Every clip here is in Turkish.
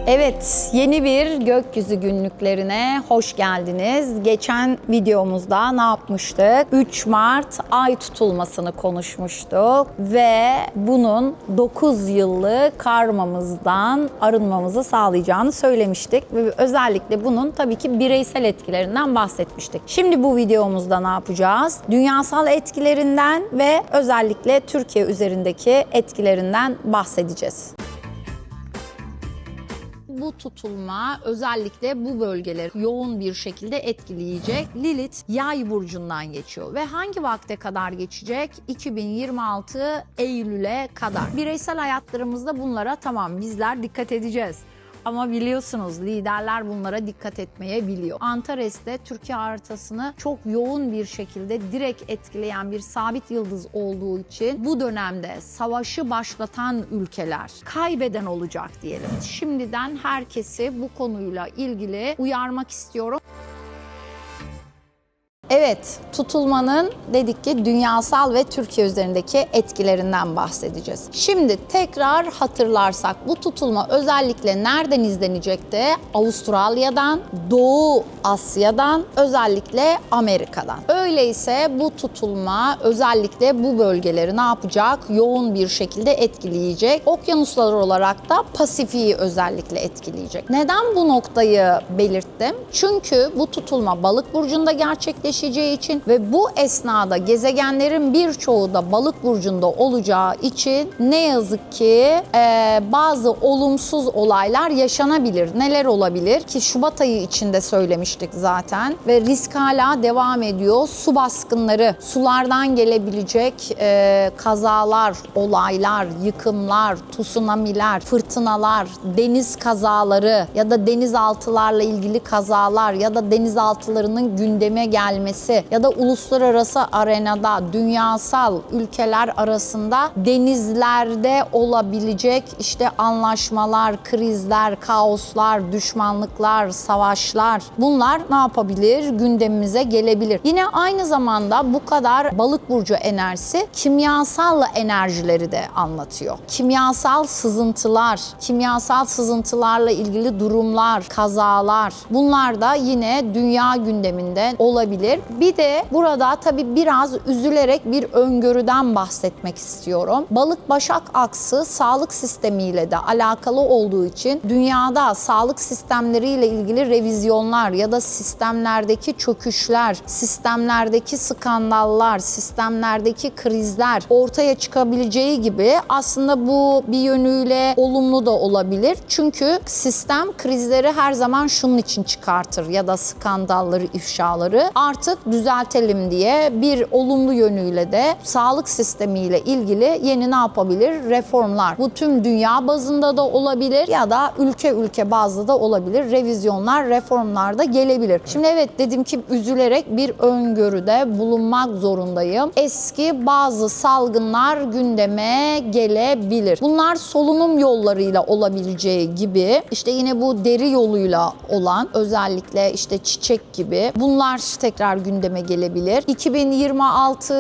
Evet, yeni bir gökyüzü günlüklerine hoş geldiniz. Geçen videomuzda ne yapmıştık? 3 Mart ay tutulmasını konuşmuştuk ve bunun 9 yıllık karmamızdan arınmamızı sağlayacağını söylemiştik. Ve özellikle bunun tabii ki bireysel etkilerinden bahsetmiştik. Şimdi bu videomuzda ne yapacağız? Dünyasal etkilerinden ve özellikle Türkiye üzerindeki etkilerinden bahsedeceğiz. Bu tutulma özellikle bu bölgeleri yoğun bir şekilde etkileyecek. Lilith Yay burcundan geçiyor ve hangi vakte kadar geçecek? 2026 Eylül'e kadar. Bireysel hayatlarımızda bunlara tamam bizler dikkat edeceğiz. Ama biliyorsunuz liderler bunlara dikkat etmeyebiliyor. Antares'te Türkiye haritasını çok yoğun bir şekilde direkt etkileyen bir sabit yıldız olduğu için bu dönemde savaşı başlatan ülkeler kaybeden olacak diyelim. Şimdiden herkesi bu konuyla ilgili uyarmak istiyorum. Evet, tutulmanın dedik ki dünyasal ve Türkiye üzerindeki etkilerinden bahsedeceğiz. Şimdi tekrar hatırlarsak bu tutulma özellikle nereden izlenecekti? Avustralya'dan, Doğu Asya'dan, özellikle Amerika'dan. Öyleyse bu tutulma özellikle bu bölgeleri ne yapacak? Yoğun bir şekilde etkileyecek. Okyanuslar olarak da Pasifik'i özellikle etkileyecek. Neden bu noktayı belirttim? Çünkü bu tutulma Balık burcunda gerçekleşecek için ve bu esnada gezegenlerin birçoğu da Balık burcunda olacağı için ne yazık ki bazı olumsuz olaylar yaşanabilir. Neler olabilir ki Şubat ayı içinde söylemiştik zaten ve risk hala devam ediyor. Su baskınları, sulardan gelebilecek kazalar, olaylar, yıkımlar, tsunamiler, fırtınalar, deniz kazaları ya da denizaltılarla ilgili kazalar ya da denizaltılarının gündeme gelmesi ya da uluslararası arenada dünyasal ülkeler arasında denizlerde olabilecek işte anlaşmalar, krizler, kaoslar, düşmanlıklar, savaşlar bunlar ne yapabilir? Gündemimize gelebilir. Yine aynı zamanda bu kadar Balık burcu enerjisi kimyasal enerjileri de anlatıyor. Kimyasal sızıntılar, kimyasal sızıntılarla ilgili durumlar, kazalar bunlar da yine dünya gündeminde olabilir. Bir de burada tabii biraz üzülerek bir öngörüden bahsetmek istiyorum. Balık-Başak aksı sağlık sistemiyle de alakalı olduğu için dünyada sağlık sistemleriyle ilgili revizyonlar ya da sistemlerdeki çöküşler, sistemlerdeki skandallar, sistemlerdeki krizler ortaya çıkabileceği gibi aslında bu bir yönüyle olumlu da olabilir. Çünkü sistem krizleri her zaman şunun için çıkartır ya da skandalları, ifşaları artık düzeltelim diye bir olumlu yönüyle de sağlık sistemiyle ilgili yeni ne yapabilir? Reformlar. Bu tüm dünya bazında da olabilir ya da ülke bazlı da olabilir. Revizyonlar, reformlar da gelebilir. Şimdi evet dedim ki üzülerek bir öngörüde bulunmak zorundayım. Eski bazı salgınlar gündeme gelebilir. Bunlar solunum yollarıyla olabileceği gibi işte yine bu deri yoluyla olan özellikle işte çiçek gibi bunlar tekrar gündeme gelebilir. 2026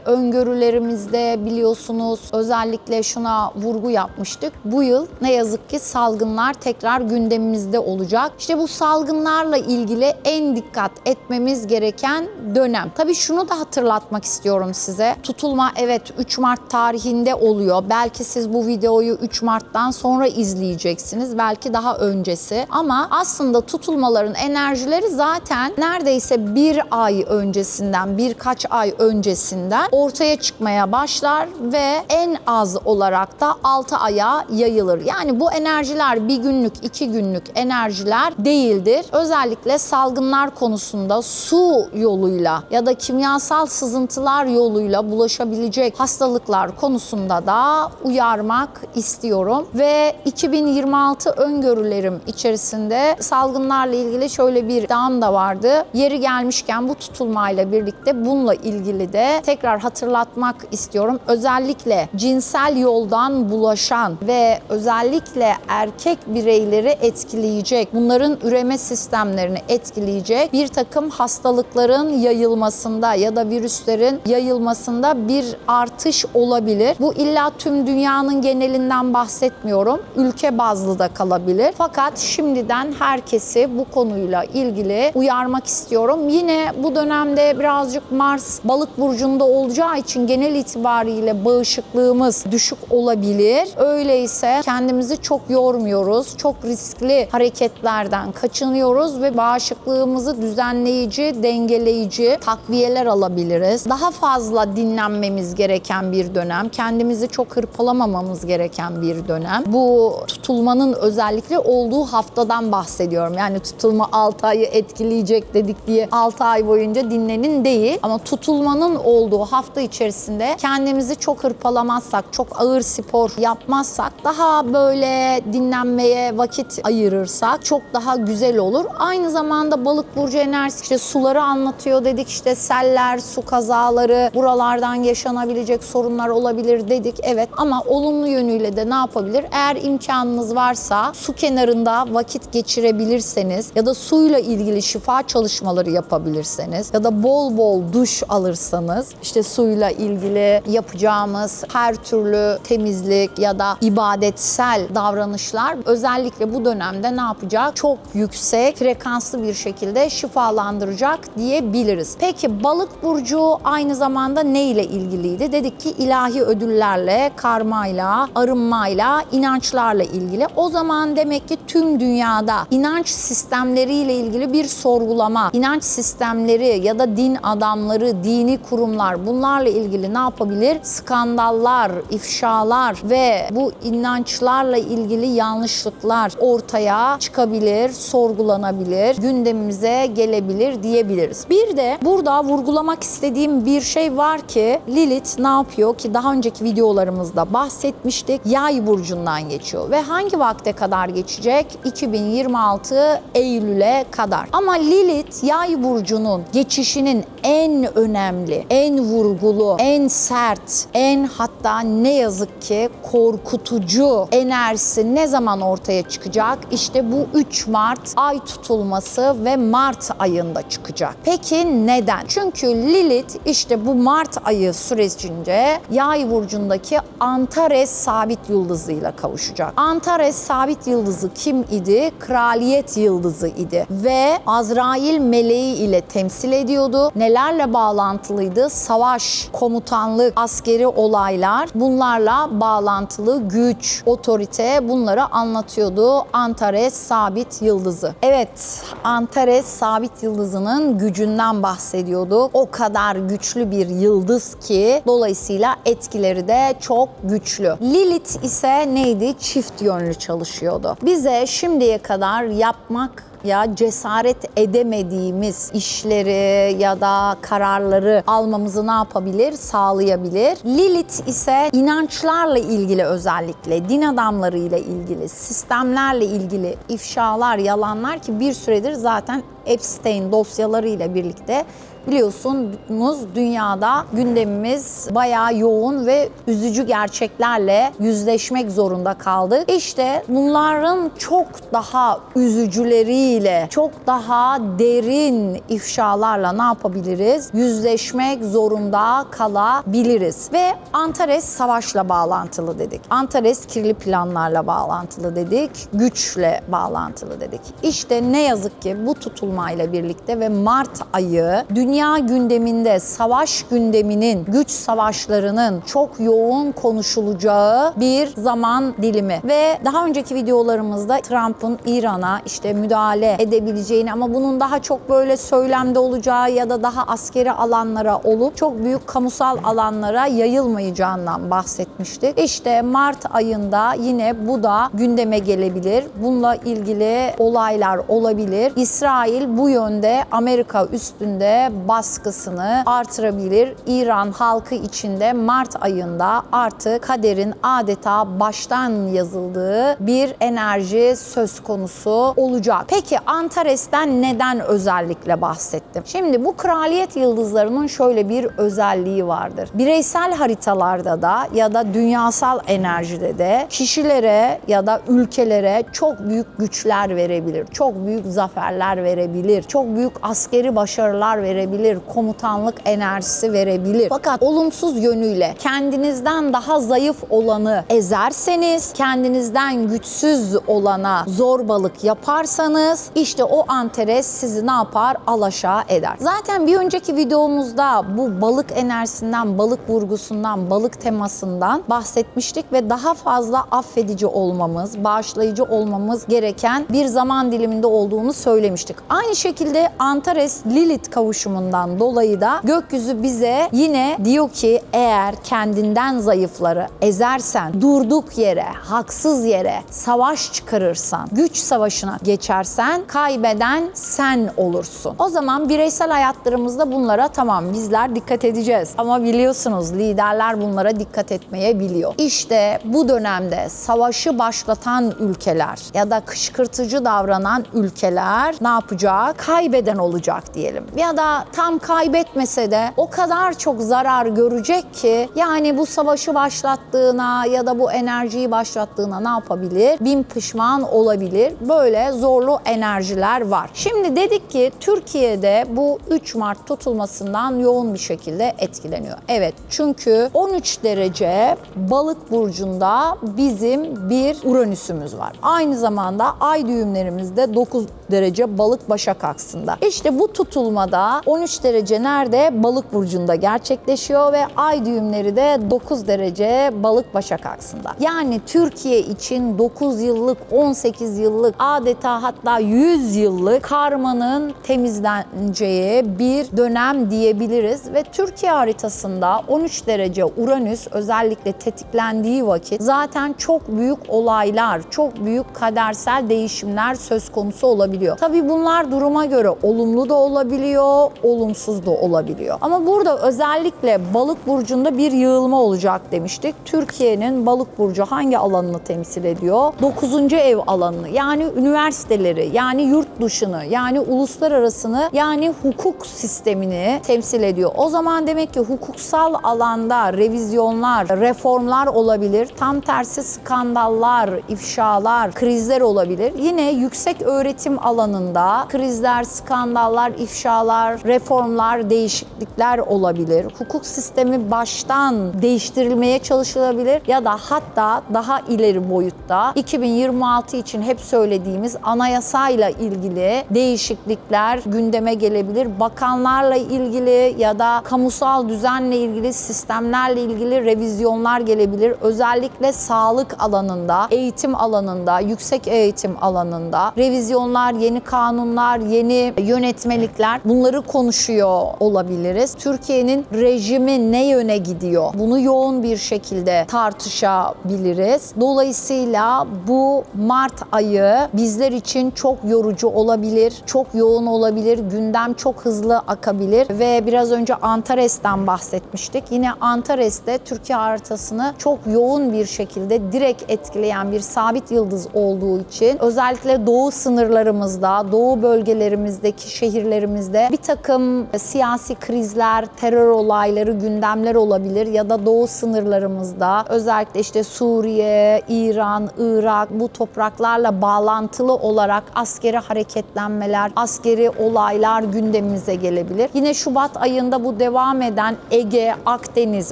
öngörülerimizde biliyorsunuz özellikle şuna vurgu yapmıştık. Bu yıl ne yazık ki salgınlar tekrar gündemimizde olacak. İşte bu salgınlarla ilgili en dikkat etmemiz gereken dönem. Tabii şunu da hatırlatmak istiyorum size. Tutulma evet 3 Mart tarihinde oluyor. Belki siz bu videoyu 3 Mart'tan sonra izleyeceksiniz. Belki daha öncesi. Ama aslında tutulmaların enerjileri zaten neredeyse bir ay öncesinden, birkaç ay öncesinden ortaya çıkmaya başlar ve en az olarak da 6 aya yayılır. Yani bu enerjiler bir günlük, 2 günlük enerjiler değildir. Özellikle salgınlar konusunda su yoluyla ya da kimyasal sızıntılar yoluyla bulaşabilecek hastalıklar konusunda da uyarmak istiyorum. Ve 2026 öngörülerim içerisinde salgınlarla ilgili şöyle bir iddiam da vardı. Yeri gelmiş demişken bu tutulmayla birlikte bununla ilgili de tekrar hatırlatmak istiyorum. Özellikle cinsel yoldan bulaşan ve özellikle erkek bireyleri etkileyecek, bunların üreme sistemlerini etkileyecek bir takım hastalıkların yayılmasında ya da virüslerin yayılmasında bir artış olabilir. Bu illa tüm dünyanın genelinden bahsetmiyorum. Ülke bazlı da kalabilir. Fakat şimdiden herkesi bu konuyla ilgili uyarmak istiyorum. Yine bu dönemde birazcık Mars Balık burcunda olacağı için genel itibariyle bağışıklığımız düşük olabilir. Öyleyse kendimizi çok yormuyoruz. Çok riskli hareketlerden kaçınıyoruz ve bağışıklığımızı düzenleyici, dengeleyici takviyeler alabiliriz. Daha fazla dinlenmemiz gereken bir dönem. Kendimizi çok hırpalamamamız gereken bir dönem. Bu tutulmanın özellikle olduğu haftadan bahsediyorum. Yani tutulma 6 ayı etkileyecek dedik diye 6 ay boyunca dinlenin değil. Ama tutulmanın olduğu hafta içerisinde kendimizi çok hırpalamazsak, çok ağır spor yapmazsak, daha böyle dinlenmeye vakit ayırırsak çok daha güzel olur. Aynı zamanda Balık burcu enerjisi işte suları anlatıyor dedik. İşte seller, su kazaları, buralardan yaşanabilecek sorunlar olabilir dedik. Evet, ama olumlu yönüyle de ne yapabilir? Eğer imkanınız varsa su kenarında vakit geçirebilirseniz ya da suyla ilgili şifa çalışmaları yapabilirseniz ya da bol bol duş alırsanız, işte suyla ilgili yapacağımız her türlü temizlik ya da ibadetsel davranışlar özellikle bu dönemde ne yapacak? Çok yüksek frekanslı bir şekilde şifalandıracak diyebiliriz. Peki Balık burcu aynı zamanda ne ile ilgiliydi? Dedik ki ilahi ödüllerle, karmayla, arınmayla, inançlarla ilgili. O zaman demek ki tüm dünyada inanç sistemleriyle ilgili bir sorgulama, inanç sistemleri ya da din adamları, dini kurumlar bunlarla ilgili ne yapabilir? Skandallar, ifşalar ve bu inançlarla ilgili yanlışlıklar ortaya çıkabilir, sorgulanabilir, gündemimize gelebilir diyebiliriz. Bir de burada vurgulamak istediğim bir şey var ki Lilith ne yapıyor ki daha önceki videolarımızda bahsetmiştik. Yay burcundan geçiyor ve hangi vakte kadar geçecek? 2026 Eylül'e kadar. Ama Lilith Yay burcunun geçişinin en önemli, en vurgulu, en sert, en hatta ne yazık ki korkutucu enerjisi ne zaman ortaya çıkacak? İşte bu 3 Mart ay tutulması ve Mart ayında çıkacak. Peki neden? Çünkü Lilith işte bu Mart ayı sürecince Yay burcundaki Antares sabit yıldızıyla kavuşacak. Antares sabit yıldızı kim idi? Kraliyet yıldızı idi ve Azrail meleği ile temsil ediyordu. Nelerle bağlantılıydı? Savaş, komutanlık, askeri olaylar, bunlarla bağlantılı güç, otorite, bunları anlatıyordu Antares sabit yıldızı. Evet, Antares sabit yıldızının gücünden bahsediyorduk. O kadar güçlü bir yıldız ki dolayısıyla etkileri de çok güçlü. Lilith ise neydi? Çift yönlü çalışıyordu. Bize şimdiye kadar yapmak ya cesaret edemediğimiz işleri ya da kararları almamızı ne yapabilir? Sağlayabilir. Lilith ise inançlarla ilgili, özellikle din adamlarıyla ilgili, sistemlerle ilgili ifşalar, yalanlar ki bir süredir zaten Epstein dosyalarıyla birlikte biliyorsunuz dünyada gündemimiz bayağı yoğun ve üzücü gerçeklerle yüzleşmek zorunda kaldık. İşte bunların çok daha üzücüleriyle, çok daha derin ifşalarla ne yapabiliriz? Yüzleşmek zorunda kalabiliriz. Ve Antares savaşla bağlantılı dedik. Antares kirli planlarla bağlantılı dedik. Güçle bağlantılı dedik. İşte ne yazık ki bu tutulmayla birlikte ve Mart ayı dünya gündeminde savaş gündeminin, güç savaşlarının çok yoğun konuşulacağı bir zaman dilimi. Ve daha önceki videolarımızda Trump'ın İran'a işte müdahale edebileceğini ama bunun daha çok böyle söylemde olacağı ya da daha askeri alanlara olup çok büyük kamusal alanlara yayılmayacağından bahsetmiştik. İşte Mart ayında yine bu da gündeme gelebilir. Bununla ilgili olaylar olabilir. İsrail bu yönde Amerika üstünde baskısını artırabilir. İran halkı içinde Mart ayında artık kaderin adeta baştan yazıldığı bir enerji söz konusu olacak. Peki Antares'ten neden özellikle bahsettim? Şimdi bu kraliyet yıldızlarının şöyle bir özelliği vardır. Bireysel haritalarda da ya da dünyasal enerjide de kişilere ya da ülkelere çok büyük güçler verebilir. Çok büyük zaferler verebilir. Çok büyük askeri başarılar verebilir. Komutanlık enerjisi verebilir. Fakat olumsuz yönüyle kendinizden daha zayıf olanı ezerseniz, kendinizden güçsüz olana zorbalık yaparsanız işte o Antares sizi ne yapar? Alaşağı eder. Zaten bir önceki videomuzda bu balık enerjisinden, balık vurgusundan, balık temasından bahsetmiştik ve daha fazla affedici olmamız, bağışlayıcı olmamız gereken bir zaman diliminde olduğunu söylemiştik. Aynı şekilde Antares Lilith kavuşumundan dolayı da gökyüzü bize yine diyor ki eğer kendinden zayıfları ezersen, durduk yere, haksız yere savaş çıkarırsan, güç savaşına geçersen kaybeden sen olursun. O zaman bireysel hayatlarımızda bunlara tamam bizler dikkat edeceğiz. Ama biliyorsunuz liderler bunlara dikkat etmeyebiliyor. İşte bu dönemde savaşı başlatan ülkeler ya da kışkırtıcı davranan ülkeler ne yapacak? Kaybeden olacak diyelim. Ya da tam kaybetmese de o kadar çok zarar görecek ki yani bu savaşı başlattığına ya da bu enerjiyi başlattığına ne yapabilir? Bin pişman olabilir. Böyle zorlu enerjiler var. Şimdi dedik ki Türkiye'de bu 3 Mart tutulmasından yoğun bir şekilde etkileniyor. Evet, çünkü 13 derece Balık burcunda bizim bir Uranüs'ümüz var. Aynı zamanda ay düğümlerimizde 9 derece Balık Başak aksında. İşte bu tutulmada 13 derece nerede? Balık burcunda gerçekleşiyor ve ay düğümleri de 9 derece Balık Başak aksında. Yani Türkiye için 9 yıllık, 18 yıllık, adeta hatta 100 yıllık karmanın temizleneceği bir dönem diyebiliriz ve Türkiye haritasında 13 derece Uranüs özellikle tetiklendiği vakit zaten çok büyük olaylar, çok büyük kadersel değişimler söz konusu olabiliyor. Tabii bunlar duruma göre olumlu da olabiliyor, olumsuz da olabiliyor. Ama burada özellikle Balık burcunda bir yığılma olacak demiştik. Türkiye'nin Balık burcu hangi alanını temsil ediyor? 9. ev alanını, yani üniversiteleri, yani yurt dışını, yani uluslararasını, yani hukuk sistemini temsil ediyor. O zaman demek ki hukuksal alanda revizyonlar, reformlar olabilir. Tam tersi skandallar, ifşalar, krizler olabilir. Yine yüksek öğretim alanında krizler, skandallar, ifşalar, reformlar, değişiklikler olabilir. Hukuk sistemi baştan değiştirilmeye çalışılabilir ya da hatta daha ileri boyutta 2026 için hep söylediğimiz anayasayla ilgili değişiklikler gündeme gelebilir. Bakanlarla ilgili ya da kamusal düzenle ilgili, sistemlerle ilgili revizyonlar gelebilir. Özellikle sağlık alanında, eğitim alanında, yüksek eğitim alanında revizyonlar, yeni kanunlar, yeni yönetmelikler, bunları konuşuyor olabiliriz. Türkiye'nin rejimi ne yöne gidiyor? Bunu yoğun bir şekilde tartışabiliriz. Dolayısıyla bu Mart ayı bizler için çok yorucu olabilir, çok yoğun olabilir, gündem çok hızlı akabilir ve biraz önce Antares'ten bahsetmiştik. Yine Antares'te Türkiye haritasını çok yoğun bir şekilde direkt etkileyen bir sabit yıldız olduğu için özellikle doğu sınırlarımızda, doğu bölgelerimizdeki şehirlerimizde bir takım siyasi krizler, terör olayları, gündemler olabilir ya da doğu sınırlarımızda özellikle işte Suriye, İran, Irak bu topraklarla bağlantılı olarak askeri hareketlenmeler, askeri olaylar gündemimize gelebilir. Yine Şubat ayında bu devam eden Ege, Akdeniz,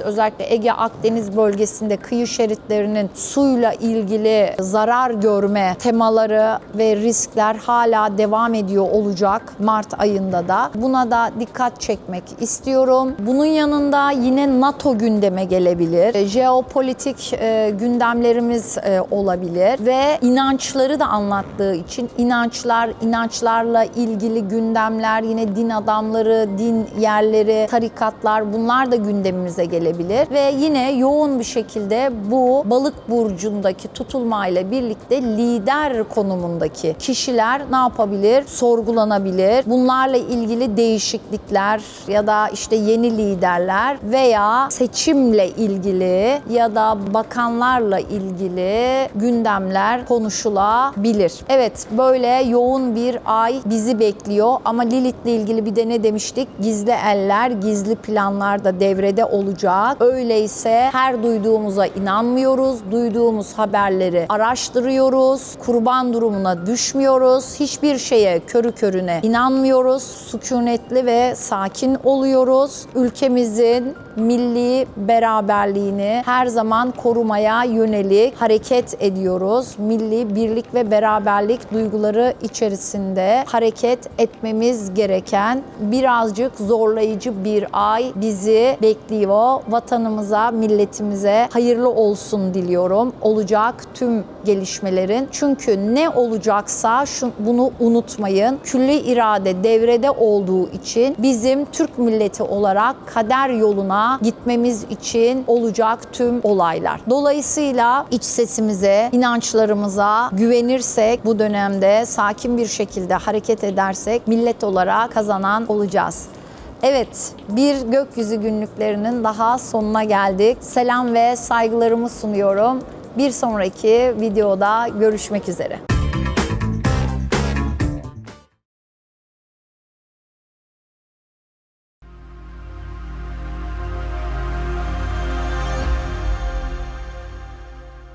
özellikle Ege, Akdeniz bölgesinde kıyı şeritlerinin suyla ilgili zarar görme temaları ve riskler hala devam ediyor olacak Mart ayında da. Buna da dikkat çekmek istiyorum. Bunun yanında yine NATO gündeme gelebilir. Jeopolitik gündemlerimiz olabilir ve inançları da anlattığı için inançlarla ilgili gündemler, yine din adamları, din yerleri, tarikatlar, bunlar da gündemimize gelebilir ve yine yoğun bir şekilde bu Balık burcundaki tutulmayla birlikte lider konumundaki kişiler ne yapabilir? Sorgulanabilir. Bunlarla ilgili değişiklikler ya da işte yeni liderler veya seçimle ilgili ya da bakanlarla ilgili gündemler konuşulabilir. Evet, böyle yoğun bir ay bizi bekliyor ama Lilith'le ilgili bir de ne demiştik? Gizli eller, gizli planlar da devrede olacak. Öyleyse her duyduğumuza inanmıyoruz. Duyduğumuz haberleri araştırıyoruz. Kurban durumuna düşmüyoruz. Hiçbir şeye körü körüne inanmıyoruz. Sükunetli ve sakin oluyoruz. Ülkemizin milli beraberliğini her zaman korumaya yönelik hareket ediyoruz. Milli birlik ve beraberlik duyguları içerisinde hareket etmemiz gereken birazcık zorlayıcı bir ay bizi bekliyor. Vatanımıza, milletimize hayırlı olsun diliyorum. Olacak tüm gelişmelerin. Çünkü ne olacaksa bunu unutmayın. Külli irade devrede olduğu için bizim Türk milleti olarak kader yoluna gitmemiz için olacak tüm olaylar. Dolayısıyla iç sesimize, inançlarımıza güvenirsek, bu dönemde sakin bir şekilde hareket edersek millet olarak kazanan olacağız. Evet, bir gökyüzü günlüklerinin daha sonuna geldik. Selam ve saygılarımı sunuyorum. Bir sonraki videoda görüşmek üzere.